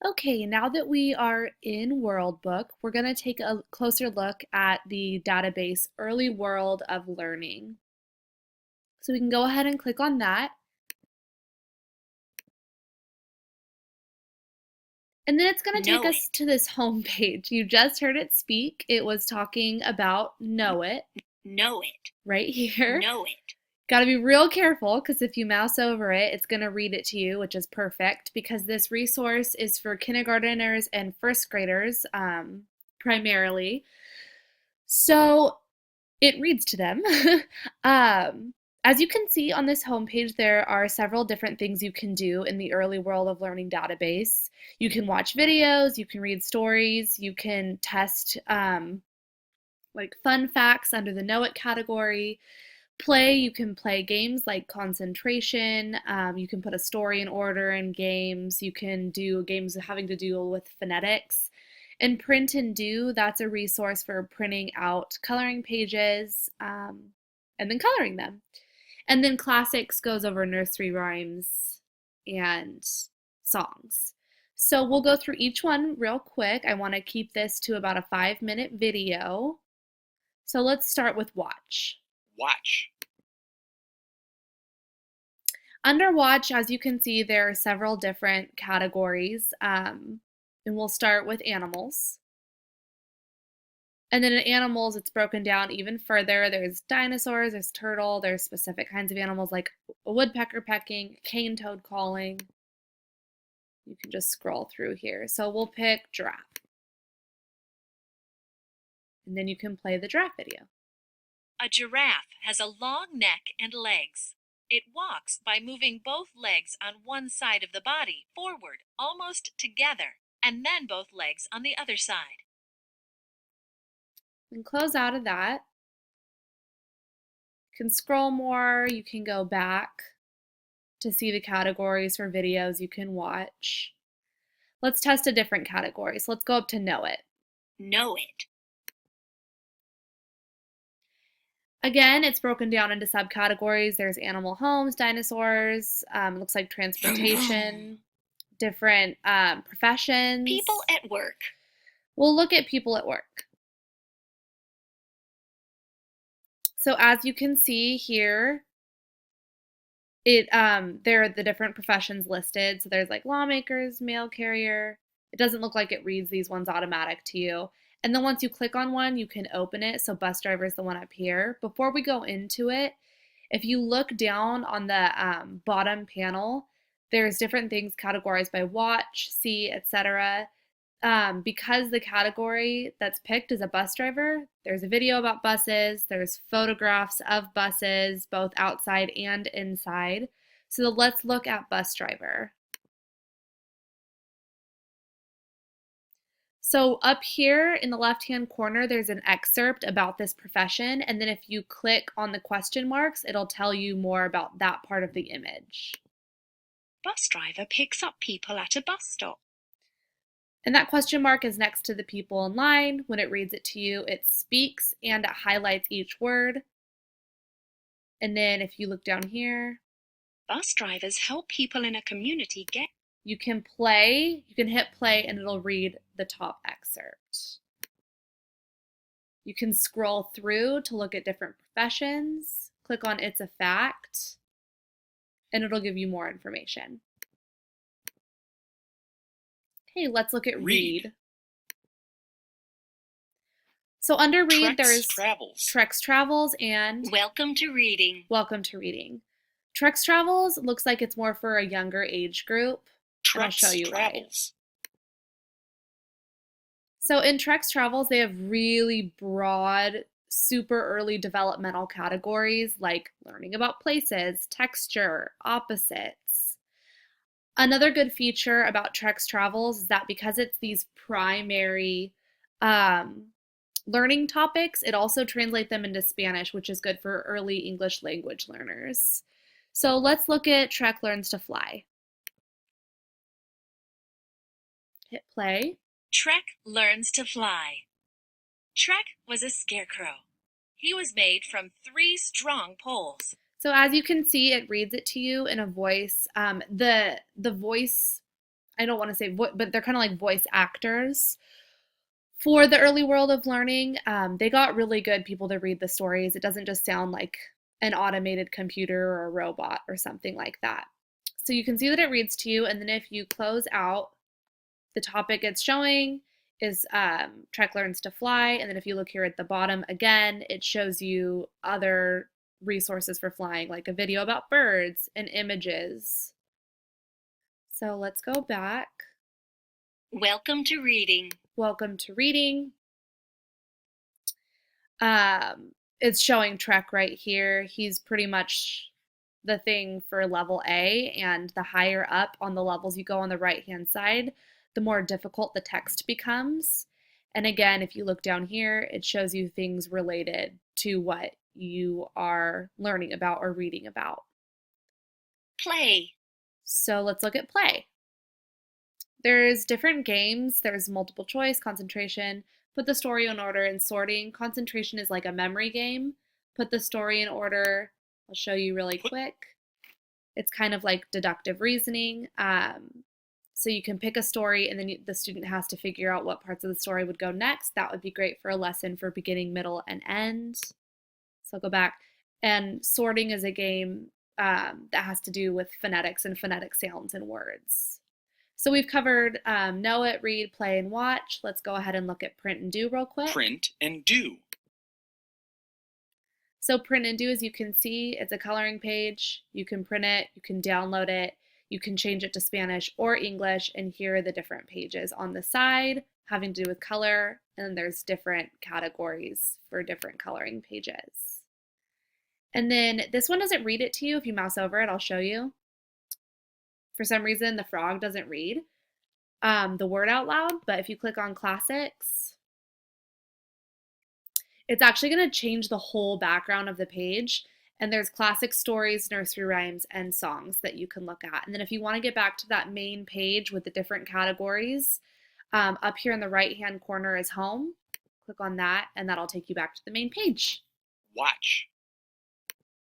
Okay, now that we are in World Book, we're going to take a closer look at the database Early World of Learning. So we can go ahead and click on that. And then it's going to take Know us it. to this home page. You just heard it speak. It was talking about Know It Know it. right here. Know it. Got to be real careful because if you mouse over it, it's going to read it to you, which is perfect because this resource is for kindergarteners and first graders primarily. So it reads to them. um, as you can see on this homepage, there are several different things you can do in the Early World of Learning database. You can watch videos, you can read stories, you can test like fun facts under the Know It category. Play, you can play games like concentration. You can put a story in order in games. You can do games having to do with phonetics. And Print and Do, that's a resource for printing out coloring pages and then coloring them. And then Classics goes over nursery rhymes and songs. So we'll go through each one real quick. I want to keep this to about a 5-minute video. So let's start with Watch. Watch. Under Watch, as you can see, there are several different categories, and we'll start with animals. And then in animals, it's broken down even further. There's dinosaurs, there's turtle, there's specific kinds of animals like a woodpecker pecking, cane toad calling. You can just scroll through here. So we'll pick giraffe. And then you can play the giraffe video. A giraffe has a long neck and legs. It walks by moving both legs on one side of the body forward, almost together, and then both legs on the other side. And close out of that. You can scroll more, you can go back to see the categories for videos you can watch. Let's test a different category. So let's go up to Know It. Know it. Again, it's broken down into subcategories. There's animal homes, dinosaurs, looks like transportation, different professions. People at work. We'll look at people at work. So as you can see here, there are the different professions listed. So there's like lawmakers, mail carrier. It doesn't look like it reads these ones automatic to you. And then once you click on one, you can open it. So bus driver is the one up here. Before we go into it, if you look down on the bottom panel, there's different things categorized by watch, see, etc. Because the category that's picked is a bus driver, there's a video about buses, there's photographs of buses, both outside and inside. So let's look at bus driver. So up here in the left-hand corner, there's an excerpt about this profession, and then if you click on the question marks, it'll tell you more about that part of the image. Bus driver picks up people at a bus stop. And that question mark is next to the people in line. When it reads it to you, it speaks and it highlights each word. And then if you look down here, Bus drivers help people in a community get. you can hit play and it'll read the top excerpt. You can scroll through to look at different professions, click on It's a Fact, and it'll give you more information. Okay, let's look at Read. So under Read, there's Trex Travels and Welcome to Reading. Welcome to Reading. Trex Travels looks like it's more for a younger age group. And I'll show you Travels. why. So in Trex Travels, they have really broad, super early developmental categories like learning about places, texture, opposites. Another good feature about Trex Travels is that because it's these primary learning topics, it also translates them into Spanish, which is good for early English language learners. So let's look at Trek Learns to Fly. Hit play. Trek learns to fly. Trek was a scarecrow. He was made from 3 strong poles. So as you can see, it reads it to you in a voice. The voice I don't want to say, but they're kind of like voice actors for the early world of learning. They got really good people to read the stories. It doesn't just sound like an automated computer or a robot or something like that. So you can see that it reads to you, and then if you close out, the topic it's showing is Trek Learns to Fly, and then if you look here at the bottom again, it shows you other resources for flying, like a video about birds and images. So let's go back. Welcome to reading. Welcome to reading. It's showing Trek right here. He's pretty much the thing for level A, and the higher up on the levels you go on the right-hand side, the more difficult the text becomes. And again, if you look down here, it shows you things related to what you are learning about or reading about. Play. So let's look at play. There's different games. There's multiple choice, concentration, put the story in order, and sorting. Concentration is like a memory game. Put the story in order. I'll show you really quick. It's kind of like deductive reasoning. So you can pick a story, and then the student has to figure out what parts of the story would go next. That would be great for a lesson for beginning, middle, and end. So I'll go back. And sorting is a game that has to do with phonetics and phonetic sounds and words. So we've covered know it, read, play, and watch. Let's go ahead and look at print and do real quick. Print and do. So print and do, as you can see, it's a coloring page. You can print it, you can download it, you can change it to Spanish or English, and here are the different pages on the side having to do with color, and then there's different categories for different coloring pages. And then this one doesn't read it to you. If you mouse over it, I'll show you. For some reason, the frog doesn't read the word out loud, but if you click on classics, it's actually going to change the whole background of the page. And there's classic stories, nursery rhymes, and songs that you can look at. And then if you want to get back to that main page with the different categories, up here in the right-hand corner is home. Click on that, and that'll take you back to the main page. Watch.